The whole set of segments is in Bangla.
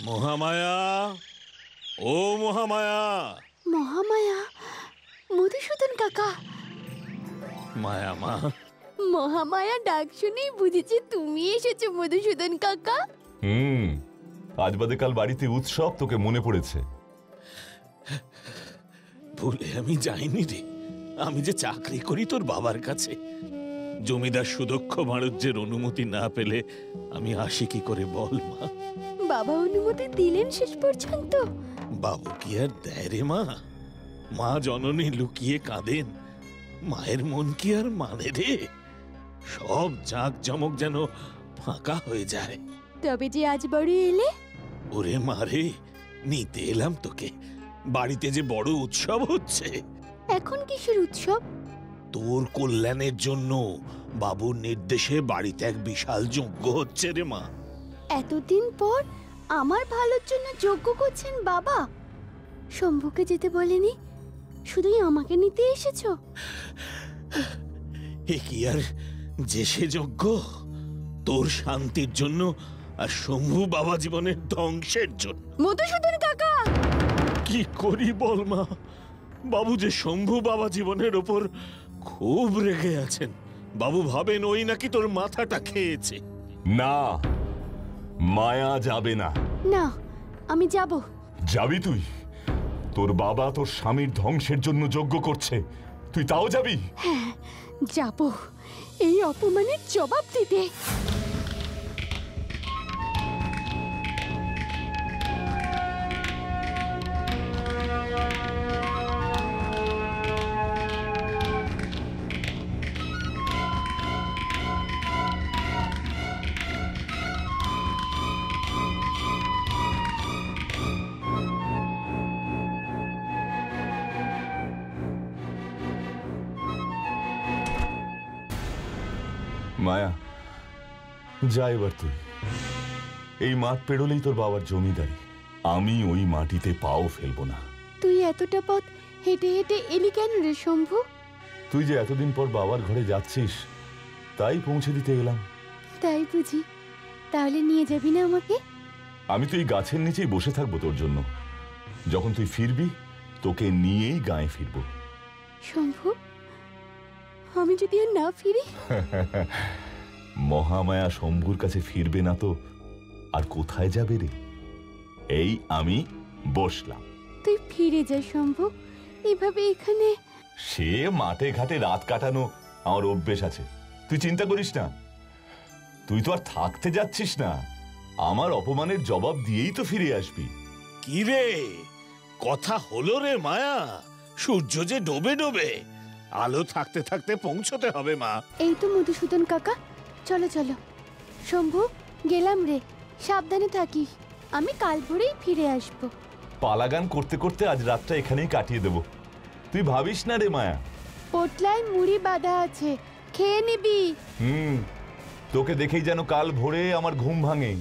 মহামায়া, ও মহামায়া। মহামায়া? মধুসূদন কাকা। মায়া মা। মহামায়া ডাক শুনেই বুঝেছি তুমি এসেছো মধুসূদন কাকা। আজ বাদে কাল বাড়িতে উৎসব, তোকে মনে পড়েছে। ভুলে আমি যাইনি রে। আমি যে চাকরি করি তোর বাবার কাছে, জমিদার সুদক্ষ বাণিজ্যের অনুমতি না পেলে আমি আসি কি করে বল মা? বাবা অনুমতি দিলেন শেষ পর্যন্ত? বাবু কি আর দেয় রে মা? মা জননী লুকিয়ে কাঁদেন, মায়ের মন কি আর মানে রে? সব জাঁক জমক যেন ফাঁকা হয়ে যায়। তবে যে আজ বড় এলে। ওরে মারে, নিতে এলাম তোকে। বাড়িতে যে বড় উৎসব হচ্ছে। এখন কিসের উৎসব? তোর কল্যাণের জন্য বাবুর নির্দেশে বাড়িতে এক বিশাল যজ্ঞ হচ্ছে রে মা। এতদিন পর আমার ভালোর জন্য যজ্ঞ করছেন বাবা? শম্ভুকে যেতে বলেনি, শুধুই আমাকে নিতে এসেছো? এ কি আর যে সে যজ্ঞ? তোর শান্তির জন্য আর শম্ভু বাবা জীবনের ধ্বংসের জন্য। মধুসূদন কাকা! কি করি বল মা? বাবু যে শম্ভু বাবা জীবনের ওপর খুব রেগে আছেন। বাবু ভাবেন ওই নাকি তোর মাথাটা খেয়েছে। না, মায়া যাবে না। না, আমি যাব। যাবি তুই? তোর বাবা তোর স্বামীর ধ্বংসের জন্য যজ্ঞ করছে, তুই তাও যাবি? হ্যাঁ, যাব এই অপমানের জবাব দিতে। মায়া, যা এবার তুই। এই মাঠ পেরোলেই তোর বাবার জমিদারি, আমি ওই মাটিতে পাও ফেলবো না। তুই এতটা পথ হেঁটে হেঁটে এলি কেন রে শম্ভু? তুই যে এতদিন পর বাবার ঘরে যাচ্ছিস, তাই পৌঁছে দিতে এলাম। তাই বুঝি? তাহলে নিয়ে যাবি না আমাকে? আমি তো এই গাছের নিচেই বসে থাকবো তোর জন্য। যখন তুই ফিরবি, তোকে নিয়েই গায়ে ফিরবো। শম্ভু, আমি যদি আর না ফিরি? মহামায়া শম্ভুর কাছে ফিরবে না তো আর কোথায় যাবে রে? এই আমি বসলাম। তুই ফিরে যা শম্ভু, এভাবে এখানে। সে মাঠে ঘাটে রাত কাটানো আমার অভ্যেস আছে, তুই চিন্তা করিস না। তুই তো আর থাকতে যাচ্ছিস না, আমার অপমানের জবাব দিয়েই তো ফিরে আসবি। কি রে, কথা হলো রে মায়া? সূর্য যে ডোবে ডোবে, আলো থাকতে থাকতে পৌঁছতে হবে মা। এই তো মধুসূদন কাকা, চলো চলো। শম্ভু, গেলাম রে, সাবধানে থাকিস। আমি কাল ভোরেই ফিরে আসবো। পালাগান করতে করতে আজ রাতটা এখানেই কাটিয়ে দেব, তুই ভাবিস না রে মায়া। পোটলায় মুড়ি বাঁধা আছে, খেয়ে নিবি। তোকে দেখেই যেন কাল ভোরে আমার ঘুম ভাঙে।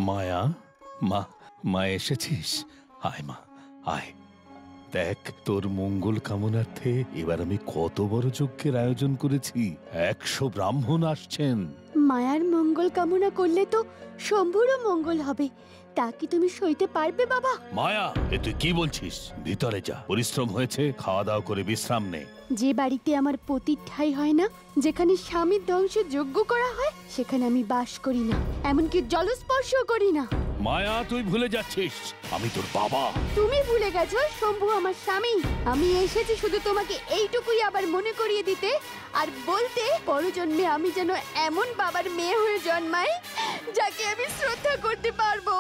মায়া, মা এসেছিস? আয় মা, আয়। দেখ, তোর মঙ্গল কামনার্থে এবার আমি কত বড় যজ্ঞের আয়োজন করেছি। 100 ব্রাহ্মণ আসছেন। মায়ার মঙ্গল কামনা করলে তো শম্ভুরও মঙ্গল হবে, তা কি তুমি সইতে পারবে বাবা? মায়া, এ তুই কি বলছিস? ভিতরে যা, পরিশ্রম হয়েছে, খাওয়া দাওয়া করে বিশ্রাম নে। যে বাড়িতে আমার পতির ঠাঁই হয় না, যেখানে স্বামীর ধ্বংসের যজ্ঞ করা হয়, সেখানে আমি বাস করি না, এমনকি জলস্পর্শ করি না। মায়া, তুই ভুলে যাচ্ছিস আমি তোর বাবা। তুমি ভুলে গেছো শম্ভু আমার স্বামী। আমি এসেছি শুধু তোমাকে এইটুকুই আবার মনে করিয়ে দিতে আর বলতে, পরজন্মে আমি যেন এমন বাবার মেয়ে হয়ে জন্মাই যাকে আমি শ্রদ্ধা করতে পারবো।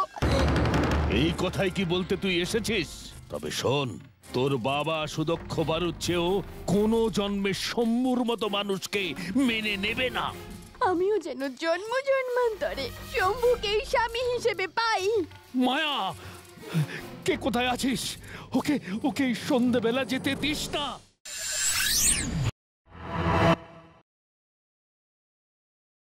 এই কথাই কি বলতে তুই এসেছিস? তবে শোন, তোর বাবা সুদক্ষ বারুর চেয়েও কোনো জন্মে শম্ভুর মতো মানুষকে মেনে নেবে না। আমিও যেন জন্ম জন্মান্তরে শম্ভুকেই স্বামী হিসেবে পাই। মায়া, কে কোথায় আছিস? ওকে সন্ধ্যেবেলা যেতে দিস না।